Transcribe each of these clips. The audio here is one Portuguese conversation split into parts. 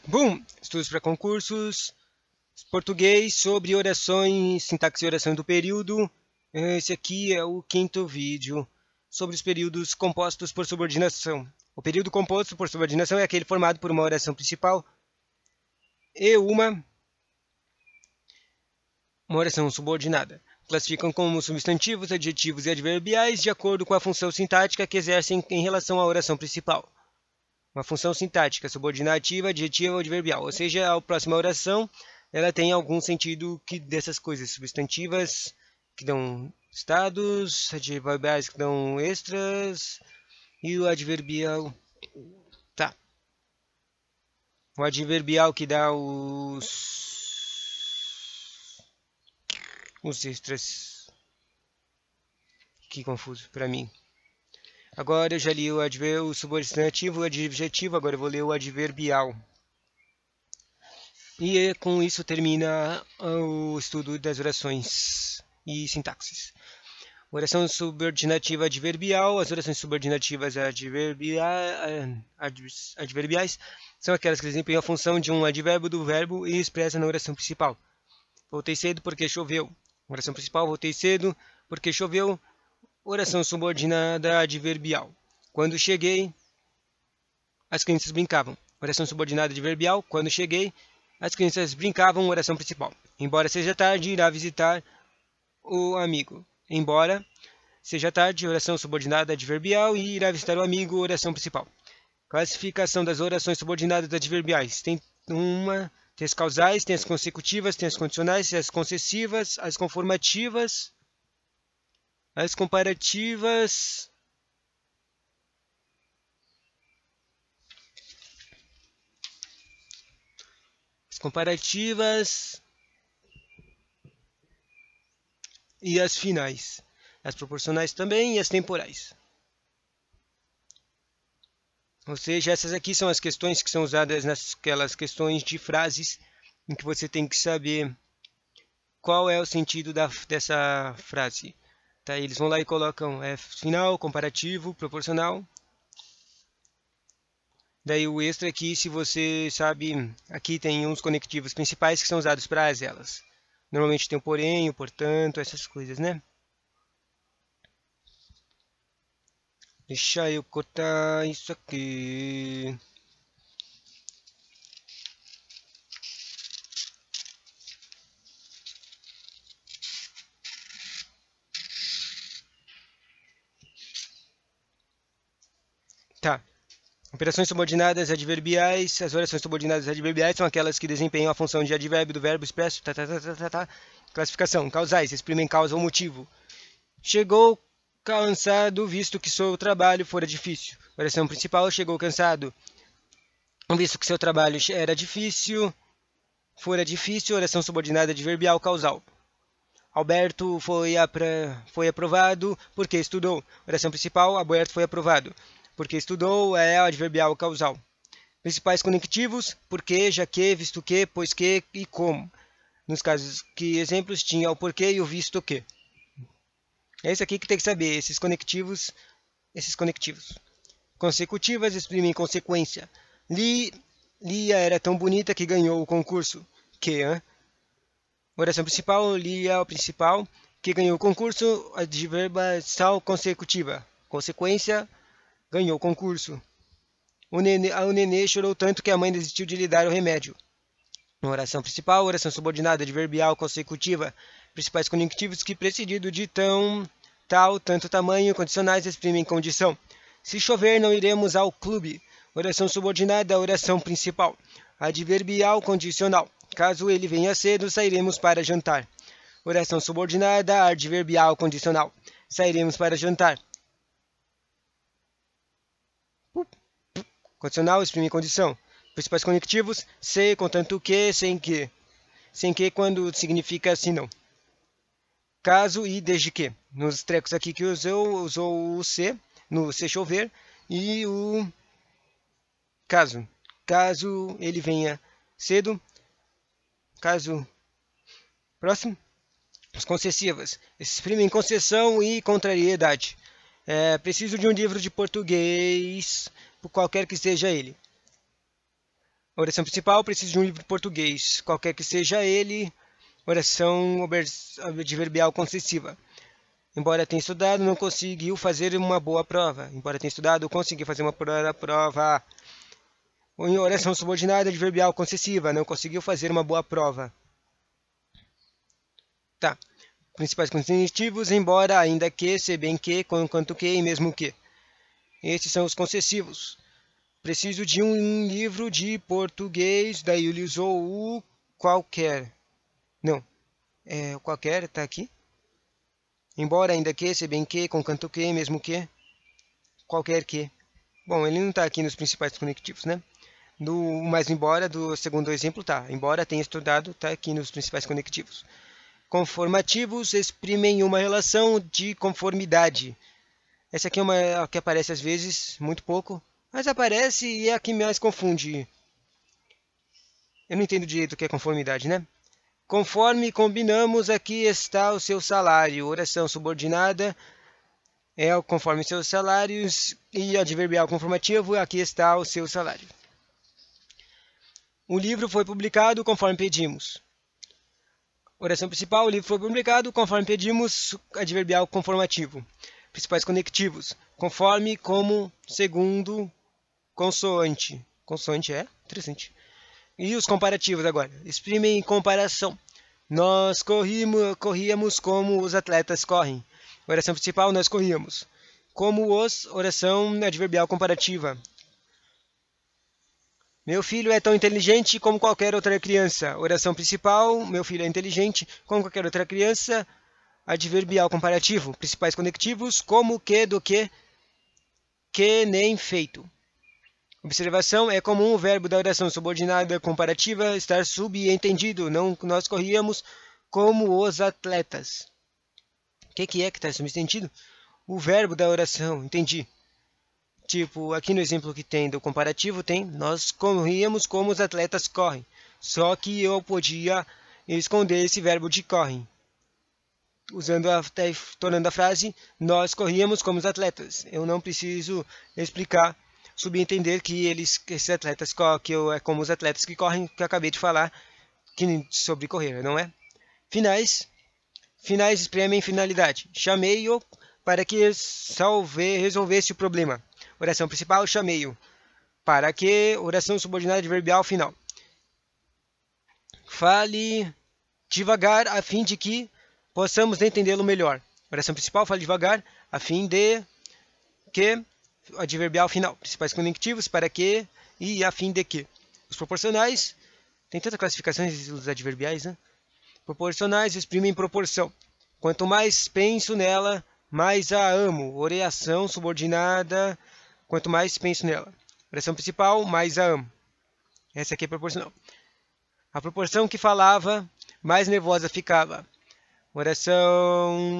Bom, estudos para concursos, português sobre orações, sintaxe e oração do período. Esse aqui é o quinto vídeo sobre os períodos compostos por subordinação. O período composto por subordinação é aquele formado por uma oração principal e uma oração subordinada. Classificam como substantivos, adjetivos e adverbiais de acordo com a função sintática que exercem em relação à oração principal. Uma função sintática, subordinativa, adjetiva ou adverbial. Ou seja, a próxima oração ela tem algum sentido que dessas coisas substantivas que dão estados, adverbiais que dão extras e o adverbial, tá? O adverbial que dá os extras. Que confuso para mim. Agora eu já li o substantivo, o adjetivo, agora eu vou ler o adverbial. E com isso termina o estudo das orações e sintaxes. Oração subordinativa adverbial. As orações subordinativas adverbiais são aquelas que desempenham a função de um advérbio do verbo e expressam na oração principal. Voltei cedo porque choveu. Oração principal, voltei cedo porque choveu. Oração subordinada adverbial. Quando cheguei, as crianças brincavam. Oração subordinada adverbial. Quando cheguei, as crianças brincavam. Oração principal. Embora seja tarde, irá visitar o amigo. Embora seja tarde, oração subordinada adverbial e irá visitar o amigo, oração principal. Classificação das orações subordinadas adverbiais. Tem as causais, tem as consecutivas, tem as condicionais, tem as concessivas, as conformativas, as comparativas, e as finais. As proporcionais também e as temporais. Ou seja, essas aqui são as questões que são usadas naquelas questões de frases em que você tem que saber qual é o sentido dessa frase. Tá, eles vão lá e colocam final, comparativo, proporcional. Daí o extra aqui, se você sabe, aqui tem uns conectivos principais que são usados para elas. Normalmente tem o porém, o portanto, essas coisas, né? Deixa eu cortar isso aqui. Tá. Operações subordinadas adverbiais. As orações subordinadas adverbiais são aquelas que desempenham a função de advérbio do verbo expresso. Classificação. Causais. Exprimem causa ou motivo. Chegou cansado, visto que seu trabalho fora difícil. Oração principal. Chegou cansado, visto que seu trabalho era difícil. Fora difícil. Oração subordinada adverbial causal. Alberto foi aprovado porque estudou. Oração principal. Alberto foi aprovado porque estudou é adverbial causal. Principais conectivos: porque, já que, visto que, pois que e como. Nos casos que exemplos tinha o porquê e o visto que. É isso aqui que tem que saber, esses conectivos. Consecutivas exprimem consequência. Lia era tão bonita que ganhou o concurso. Que, oração principal, Lia o principal, que ganhou o concurso, adverbial consecutiva. Consequência, ganhou o concurso. O nenê chorou tanto que a mãe desistiu de lhe dar o remédio. Oração principal, oração subordinada, adverbial, consecutiva. Principais conectivos que precedido de tão, tal, tanto tamanho, condicionais exprimem condição. Se chover, não iremos ao clube. Oração subordinada, oração principal. Adverbial, condicional. Caso ele venha cedo, sairemos para jantar. Oração subordinada, adverbial, condicional. Sairemos para jantar. Condicional exprime condição. Principais conectivos: se, contanto que, sem que. Sem que quando significa se não. Caso e desde que. Nos trecos aqui que usou o se, no se chover, e o caso. Caso ele venha cedo. Caso. Próximo. As concessivas exprimem concessão e contrariedade. Preciso de um livro de português, por qualquer que seja ele. Oração principal, preciso de um livro de português, qualquer que seja ele. Oração adverbial concessiva. Embora tenha estudado, não conseguiu fazer uma boa prova. Embora tenha estudado, conseguiu fazer uma boa prova. Em oração subordinada adverbial concessiva, não conseguiu fazer uma boa prova. Tá. Principais concessivos, embora, ainda que, se bem que, quanto que e mesmo que. Esses são os concessivos. Preciso de um livro de português, daí ele usou o qualquer. Não, o qualquer está aqui. Embora, ainda que, se bem que, com quanto que, mesmo que, qualquer que. Bom, ele não está aqui nos principais conectivos, né? Mas embora, do segundo exemplo, tá. Embora tenha estudado, está aqui nos principais conectivos. Conformativos exprimem uma relação de conformidade. Essa aqui é uma que aparece às vezes, muito pouco, mas aparece e é a que mais confunde. Eu não entendo direito o que é conformidade, né? Conforme combinamos, aqui está o seu salário. Oração subordinada é conforme seus salários e adverbial conformativo, aqui está o seu salário. O livro foi publicado conforme pedimos. Oração principal, o livro foi publicado conforme pedimos, adverbial conformativo. Principais conectivos, conforme, como, segundo, consoante. Consoante é interessante. E os comparativos agora, exprimem comparação. Nós corríamos como os atletas correm. Oração principal, nós corríamos. Como os, oração adverbial comparativa. Meu filho é tão inteligente como qualquer outra criança. Oração principal, meu filho é inteligente como qualquer outra criança. Adverbial comparativo. Principais conectivos, como, que, do que nem feito. Observação, é comum o verbo da oração subordinada comparativa estar subentendido. Não, nós corríamos como os atletas. O que é que está subentendido? O verbo da oração, entendi. Tipo, aqui no exemplo que tem do comparativo, tem nós corríamos como os atletas correm. Só que eu podia esconder esse verbo de correm. Tornando a frase, nós corríamos como os atletas. Eu não preciso explicar, subentender que esses atletas é como os atletas que correm, que eu acabei de falar sobre correr, não é? Finais exprimem finalidade. Chamei-o para que resolvesse o problema. Oração principal, chamei-o. Para que, oração subordinada adverbial final. Fale devagar a fim de que possamos entendê-lo melhor. Oração principal, fale devagar a fim de que, adverbial final. Principais conectivos, para que e a fim de que. Os proporcionais, tem tantas classificações dos adverbiais, né? Proporcionais exprimem proporção. Quanto mais penso nela, mais a amo. Oração subordinada, quanto mais penso nela. Oração principal, mais a amo. Essa aqui é proporcional. A proporção que falava, mais nervosa ficava. Oração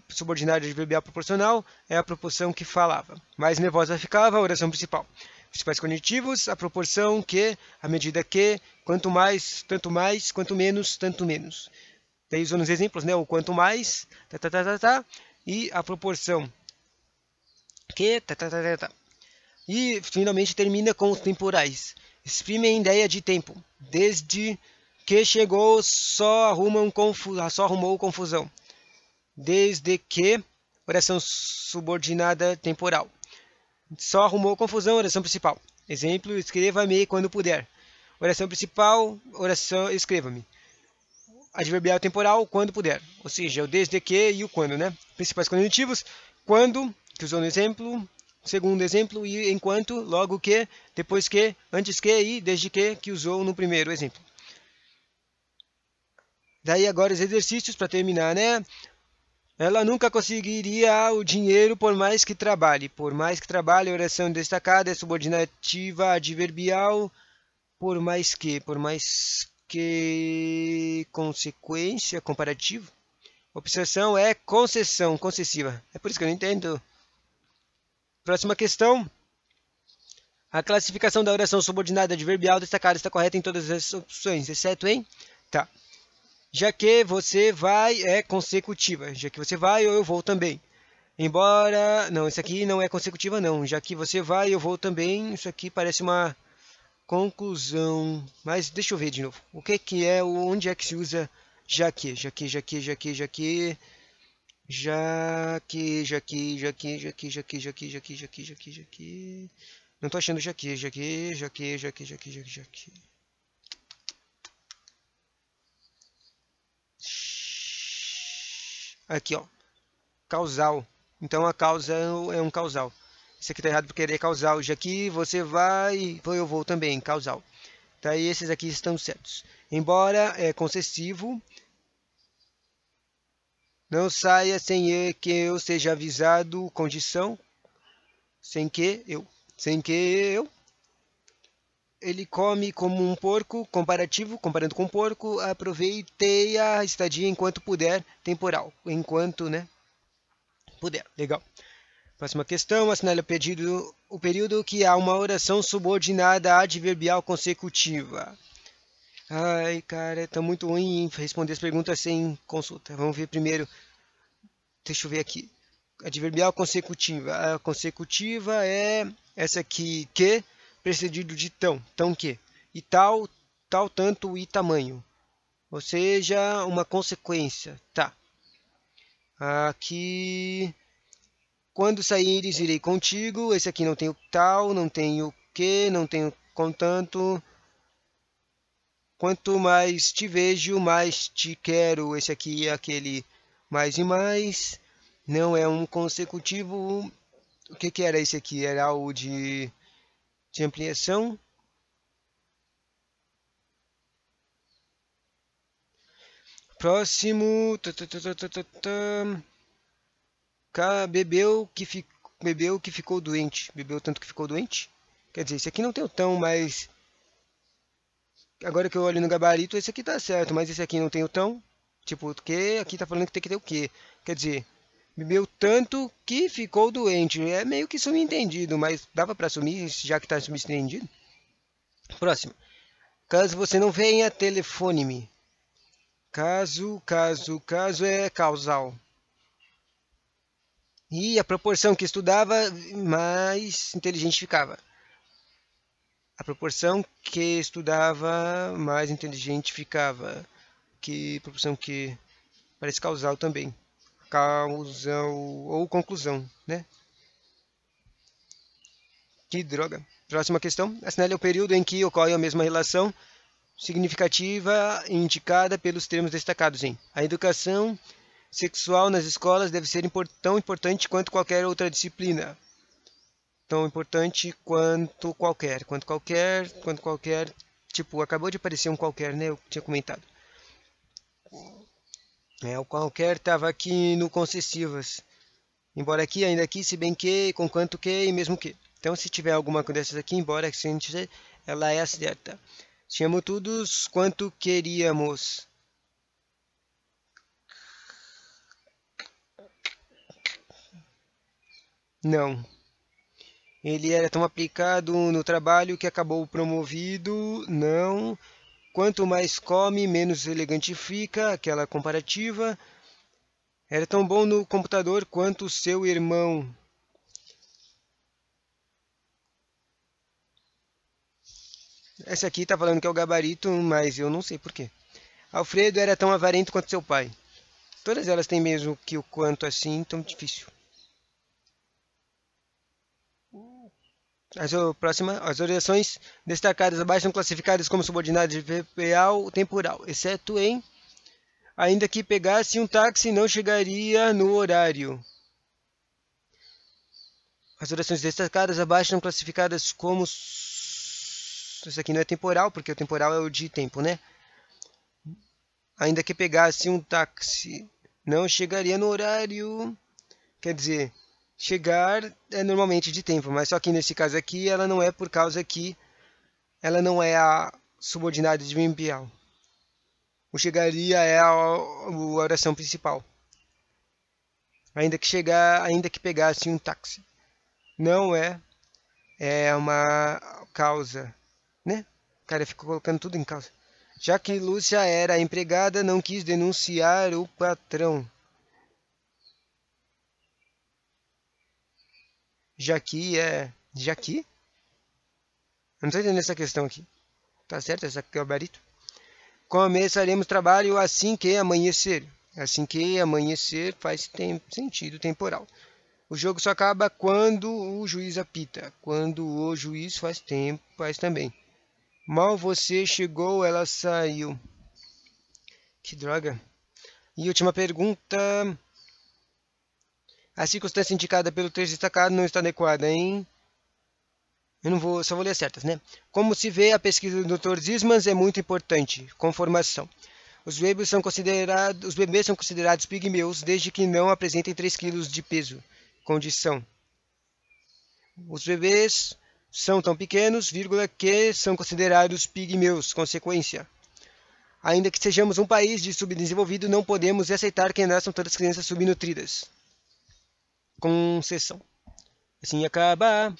subordinada adverbial proporcional é a proporção que falava. Mais nervosa ficava, a oração principal. Principais conectivos, a proporção que, a medida que, quanto mais, quanto menos, tanto menos. Daí usando os exemplos, né? O quanto mais, e a proporção que, E finalmente termina com os temporais. Exprimem a ideia de tempo. Desde que chegou, só arrumou confusão. Desde que, oração subordinada temporal. Só arrumou confusão, oração principal. Exemplo, escreva-me quando puder. Oração principal, oração, escreva-me. Adverbial temporal, quando puder. Ou seja, o desde que e o quando, né? Principais conectivos, quando, que usou no exemplo. Segundo exemplo, e enquanto, logo que, depois que, antes que e desde que usou no primeiro exemplo. Daí agora os exercícios para terminar, né? Ela nunca conseguiria o dinheiro por mais que trabalhe. Por mais que trabalhe, oração destacada, é subordinativa adverbial. Por mais que consequência, comparativo. Obsessão é concessão, concessiva. É por isso que eu não entendo. Próxima questão. A classificação da oração subordinada adverbial destacada está correta em todas as opções, exceto em... Tá. Já que você vai é consecutiva. Já que você vai, eu vou também. Embora... Não, isso aqui não é consecutiva, não. Já que você vai, eu vou também. Isso aqui parece uma conclusão. Mas deixa eu ver de novo. O que que é, onde é que se usa já que, já que, já que, já que, já que, já que, já que, já que, já que, já que, já que, já que, já que, já que, já que. Não tô achando já que, já que, já que, já que, já que, já que, já que. Aqui, ó. Causal. Então a causa é um causal. Isso aqui tá errado porque ele é causal. Já que você vai, eu vou também, causal. Tá, e esses aqui estão certos. Embora é concessivo, não saia sem que eu seja avisado, condição, sem que eu. Sem que eu. Ele come como um porco, comparativo, comparando com um porco, aproveitei a estadia enquanto puder, temporal. Enquanto, né, puder. Legal. Próxima questão, assinale o período que há uma oração subordinada adverbial consecutiva. Ai, cara, tá muito ruim em responder as perguntas sem consulta. Vamos ver primeiro. Deixa eu ver aqui. Adverbial consecutiva. A consecutiva é essa aqui, que, precedido de tão, tão que. E tal, tal, tanto e tamanho. Ou seja, uma consequência. Tá. Aqui. Quando saíres, irei contigo. Esse aqui não tem o tal, não tem o que, não tem o contanto. Quanto mais te vejo, mais te quero. Esse aqui é aquele mais e mais. Não é um consecutivo. O que, que era esse aqui? Era o de ampliação. Próximo. Bebeu que ficou doente. Bebeu tanto que ficou doente. Quer dizer, esse aqui não tem o tão, mas agora que eu olho no gabarito, esse aqui tá certo, mas esse aqui não tem o tão. Tipo, o que? Aqui tá falando que tem que ter o quê? Quer dizer, bebeu tanto que ficou doente. É meio que subentendido, mas dava para assumir, já que tá subentendido. Próximo. Caso você não venha, telefone-me. Caso é causal. E a proporção que estudava, mais inteligente ficava. A proporção que estudava, mais inteligente ficava. Que proporção que parece causal também. Causal ou conclusão, né? Que droga. Próxima questão. Assinale o período em que ocorre a mesma relação significativa indicada pelos termos destacados em: a educação sexual nas escolas deve ser tão importante quanto qualquer outra disciplina. Tão importante quanto qualquer. Tipo, acabou de aparecer um qualquer, né? Eu tinha comentado. O qualquer estava aqui no concessivas. Embora aqui, ainda aqui, se bem que, com quanto que e mesmo que. Então, se tiver alguma dessas aqui, embora que ela é a certa. Chamo todos quanto queríamos. Não. Ele era tão aplicado no trabalho que acabou promovido. Não. Quanto mais come, menos elegante fica. Aquela comparativa. Era tão bom no computador quanto seu irmão. Essa aqui tá falando que é o gabarito, mas eu não sei por quê. Alfredo era tão avarento quanto seu pai. Todas elas têm mesmo que o quanto assim, tão difícil. As orações destacadas abaixo são classificadas como subordinadas de verbal temporal, exceto em ainda que pegasse um táxi não chegaria no horário. As orações destacadas abaixo são classificadas como isso aqui não é temporal, porque o temporal é o de tempo, né? Ainda que pegasse um táxi não chegaria no horário. Quer dizer, chegar é normalmente de tempo, mas só que nesse caso aqui ela não é por causa que ela não é a subordinada de verbal. O chegaria é a oração principal. Ainda que pegasse um táxi. Não é uma causa, né? O cara ficou colocando tudo em causa. Já que Lúcia era a empregada, não quis denunciar o patrão. Jaqui é Jaqui? não estou entendendo essa questão aqui. Tá certo? Essa gabarito. Começaremos trabalho assim que amanhecer. Assim que amanhecer faz sentido temporal. O jogo só acaba quando o juiz apita. Quando o juiz faz tempo, faz também. Mal você chegou, ela saiu. Que droga. E última pergunta. A circunstância indicada pelo texto destacado não está adequada, hein? Eu não vou, só vou ler as certas, né? Como se vê, a pesquisa do Dr. Zismans é muito importante. Conformação. Os bebês são considerados pigmeus desde que não apresentem 3 kg de peso. Condição. Os bebês são tão pequenos, que são considerados pigmeus. Consequência. Ainda que sejamos um país de subdesenvolvido, não podemos aceitar que nasçam todas crianças subnutridas. Concessão. Assim acaba